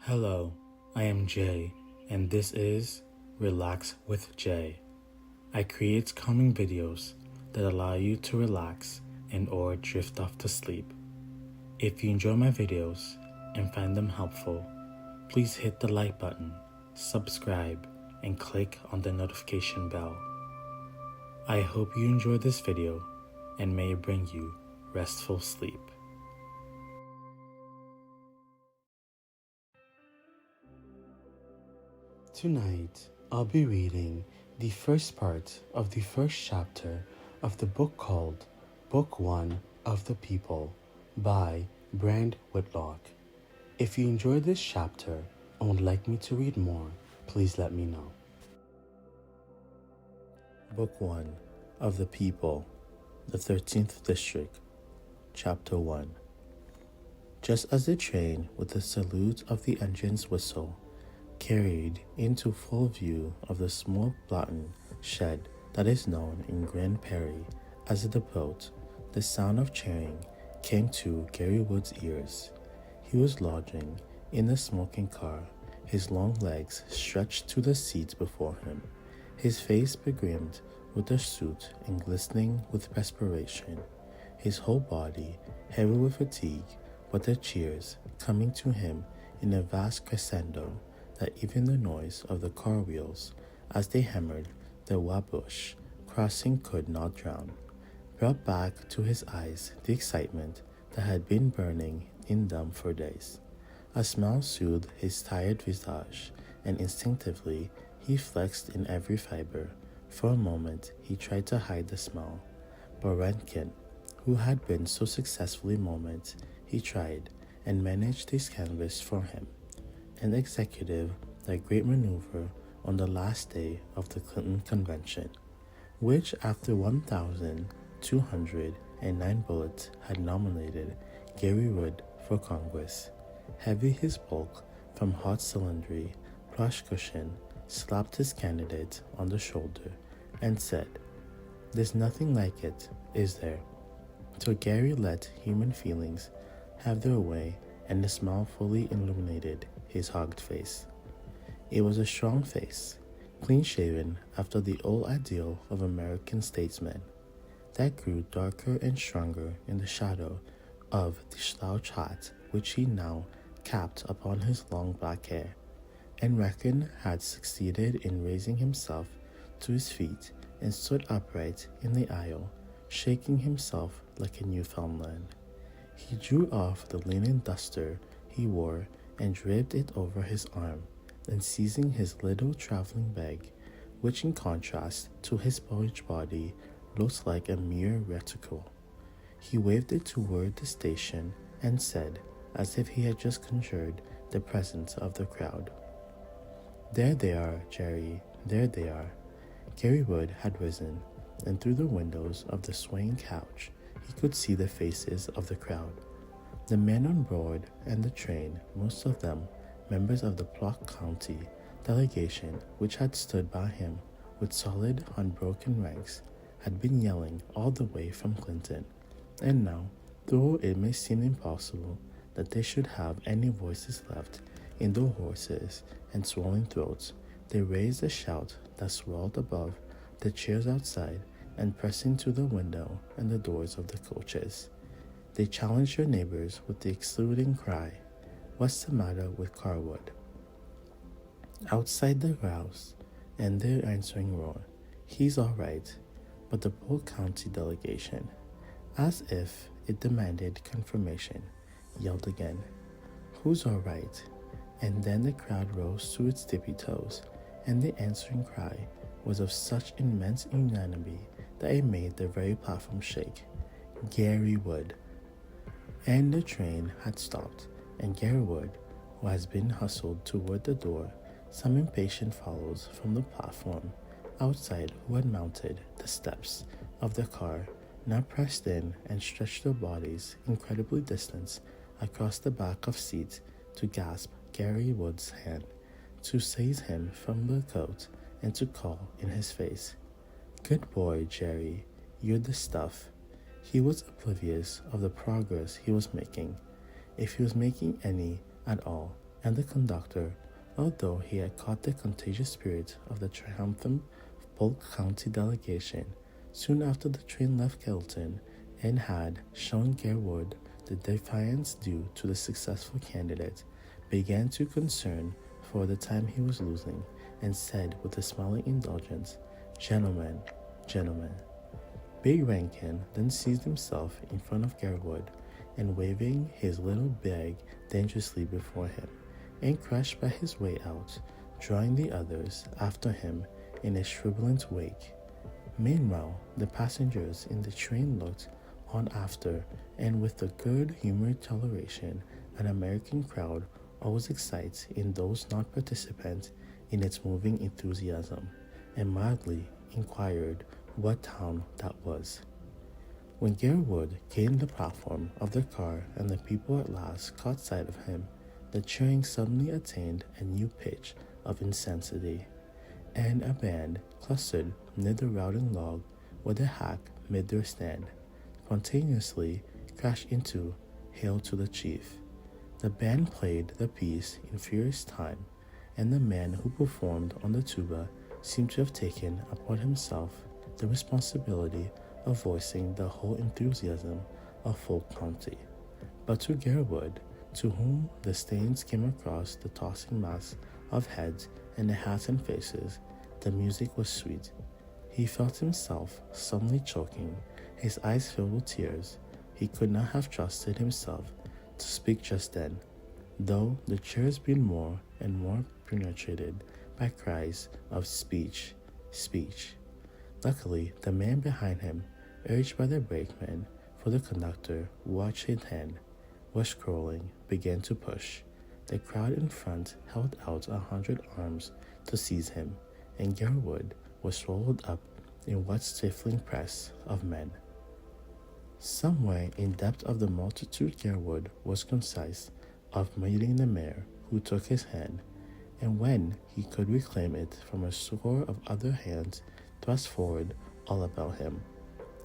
Hello, I am Jay, and this is Relax with Jay. I create calming videos that allow you to relax and or drift off to sleep. If you enjoy my videos and find them helpful, please hit the like button, subscribe, and click on the notification bell. I hope you enjoy this video and may it bring you restful sleep. Tonight, I'll be reading the first part of the first chapter of the book called Book 1 of the People by Brand Whitlock. If you enjoyed this chapter and would like me to read more, please let me know. Book 1 of the People, the 13th District, Chapter 1. Just as the train, with the salute of the engine's whistle, carried into full view of the smoke-blotted shed that is known in Grand Prairie as the depot, the sound of cheering came to Gary Wood's ears. He was lodging in the smoking car, his long legs stretched to the seats before him, his face begrimed with the soot and glistening with perspiration, his whole body heavy with fatigue, but the cheers coming to him in a vast crescendo that even the noise of the car wheels as they hammered the Wabush crossing could not drown, brought back to his eyes the excitement that had been burning in them for days. A smile soothed his tired visage, and instinctively he flexed in every fiber. For a moment he tried to hide the smile, but Rankin, who had been so successfully moment, he tried and managed his canvas for him. An executive, that great maneuver on the last day of the Clinton Convention, which after 1,209 bullets had nominated Gary Wood for Congress. Heavy his bulk from hot cylindry plush cushion, slapped his candidate on the shoulder and said, "There's nothing like it, is there?" So Gary let human feelings have their way, and the smile fully illuminated his hogged face. It was a strong face, clean-shaven after the old ideal of American statesmen, that grew darker and stronger in the shadow of the slouch hat which he now capped upon his long black hair, and Rankin had succeeded in raising himself to his feet and stood upright in the aisle, shaking himself like a Newfoundland. He drew off the linen duster he wore and draped it over his arm, then seizing his little traveling bag, which in contrast to his bulged body looked like a mere reticule, he waved it toward the station and said, as if he had just conjured the presence of the crowd, "There they are, Jerry, there they are." Gary Wood had risen, and through the windows of the swaying couch he could see the faces of the crowd. The men on board and the train, most of them members of the Polk County delegation which had stood by him with solid, unbroken ranks, had been yelling all the way from Clinton, and now, though it may seem impossible that they should have any voices left in their hoarses and swollen throats, they raised a shout that swelled above the cheers outside and pressing to the window and the doors of the coaches. They challenged their neighbors with the exulting cry, "What's the matter with Carwood?" Outside the rouse and their answering roar, "He's all right," but the Polk County delegation, as if it demanded confirmation, yelled again, "Who's all right?" And then the crowd rose to its tippy toes, and the answering cry was of such immense unanimity that it made the very platform shake. "Gary Wood." And the train had stopped, and Gary Wood, who has been hustled toward the door, some impatient follows from the platform outside who had mounted the steps of the car, now pressed in and stretched their bodies incredibly distant across the back of seats to grasp Gary Wood's hand, to seize him from the coat and to call in his face, "Good boy, Jerry, you're the stuff." He was oblivious of the progress he was making, if he was making any at all, and the conductor, although he had caught the contagious spirit of the triumphant Polk County delegation soon after the train left Kelton and had shown Garewood the defiance due to the successful candidate, began to concern for the time he was losing, and said with a smiling indulgence, "Gentlemen, gentlemen." Big Rankin then seized himself in front of Garewood and waving his little bag dangerously before him, and crashed by his way out, drawing the others after him in a shriveled wake. Meanwhile, the passengers in the train looked on after, and with the good-humored toleration an American crowd always excites in those not participants in its moving enthusiasm, and mildly inquired what town that was. When Garewood gained the platform of the car and the people at last caught sight of him, the cheering suddenly attained a new pitch of intensity, and a band clustered near the routing log where the hack made their stand, spontaneously crashed into "Hail to the Chief." The band played the piece in furious time, and the man who performed on the tuba seemed to have taken upon himself the responsibility of voicing the whole enthusiasm of Polk County. But to Garewood, to whom the stains came across the tossing mass of heads and the hats and faces, the music was sweet. He felt himself suddenly choking, his eyes filled with tears. He could not have trusted himself to speak just then, though the cheers being more and more penetrated by cries of "Speech, speech." Luckily, the man behind him, urged by the brakeman, for the conductor, watch in hand, was scrolling, began to push. The crowd in front held out 100 arms to seize him, and Garewood was swallowed up in what stifling press of men. Somewhere in depth of the multitude Garewood was conscious of meeting the mayor, who took his hand, and when he could reclaim it from a score of other hands thrust forward all about him,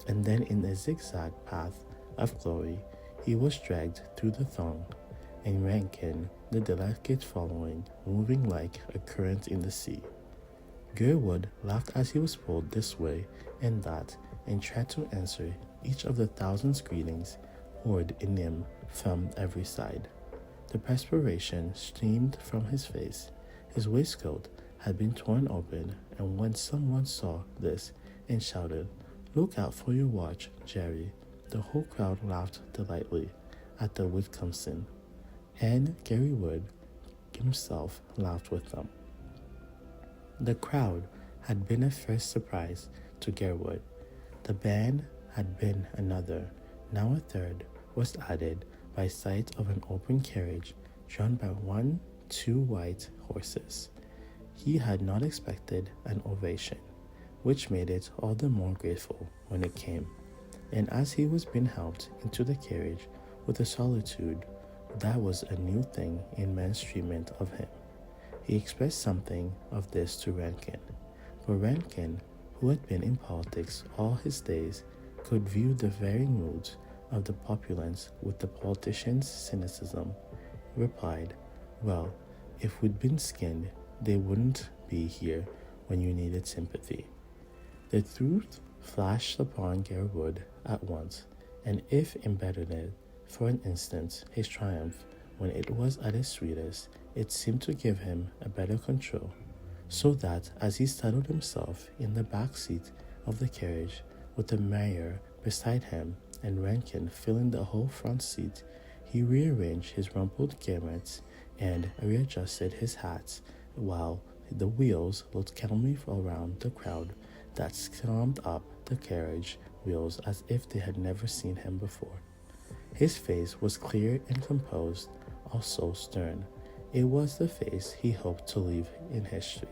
and then in a zigzag path of glory he was dragged through the throng, and Rankin, the delicate following, moving like a current in the sea. Garewood laughed as he was pulled this way and that, and tried to answer each of the thousands greetings poured in him from every side. The perspiration streamed from his face. His waistcoat had been torn open, and when someone saw this and shouted, "Look out for your watch, Jerry," the whole crowd laughed delightedly at the Whitcomson, and Garewood himself laughed with them. The crowd had been a first surprise to Garewood. The band had been another. Now a third was added by sight of an open carriage drawn by 2 white horses. He had not expected an ovation, which made it all the more grateful when it came, and as he was being helped into the carriage with a solitude that was a new thing in men's treatment of him, he expressed something of this to Rankin. For Rankin, who had been in politics all his days, could view the varying moods of the populace with the politician's cynicism, replied, "Well, if we'd been skinned, they wouldn't be here when you needed sympathy." The truth flashed upon Garewood at once, and if embedded for an instant his triumph when it was at its sweetest, it seemed to give him a better control, so that as he settled himself in the back seat of the carriage with the mayor beside him and Rankin filling the whole front seat, he rearranged his rumpled garments and readjusted his hat, while the wheels looked calmly around the crowd that swarmed up the carriage wheels as if they had never seen him before. His face was clear and composed, also stern. It was the face he hoped to leave in history.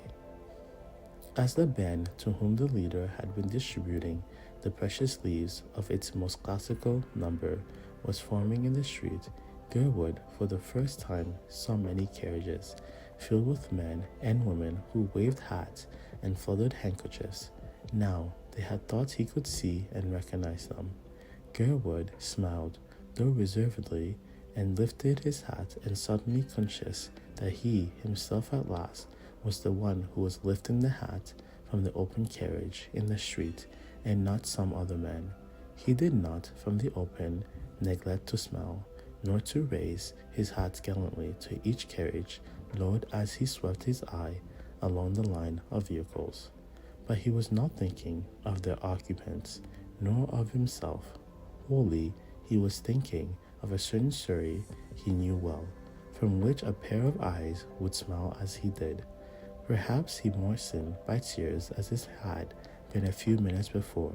As the band to whom the leader had been distributing the precious leaves of its most classical number was forming in the street, Garewood for the first time saw many carriages filled with men and women who waved hats and fluttered handkerchiefs. Now they had thought he could see and recognize them. Garewood smiled, though reservedly, and lifted his hat, and suddenly conscious that he himself at last was the one who was lifting the hat from the open carriage in the street, and not some other man. He did not, from the open, neglect to smile, nor to raise his hat gallantly to each carriage load as he swept his eye along the line of vehicles. But he was not thinking of their occupants, nor of himself. Wholly, he was thinking of a certain Surrey he knew well, from which a pair of eyes would smile as he did. Perhaps he moistened by tears as it had been a few minutes before.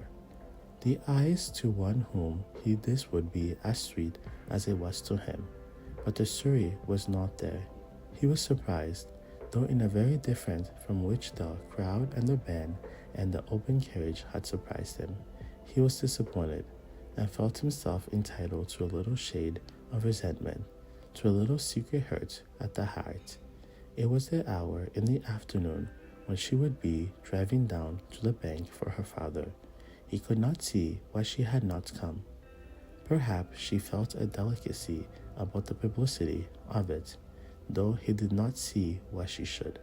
The eyes to one whom he this would be as sweet as it was to him. But the Surrey was not there. He was surprised, though in a very different from which the crowd and the band and the open carriage had surprised him. He was disappointed, and felt himself entitled to a little shade of resentment, to a little secret hurt at the heart. It was the hour in the afternoon when she would be driving down to the bank for her father. He could not see why she had not come. Perhaps she felt a delicacy about the publicity of it, though he did not see why she should.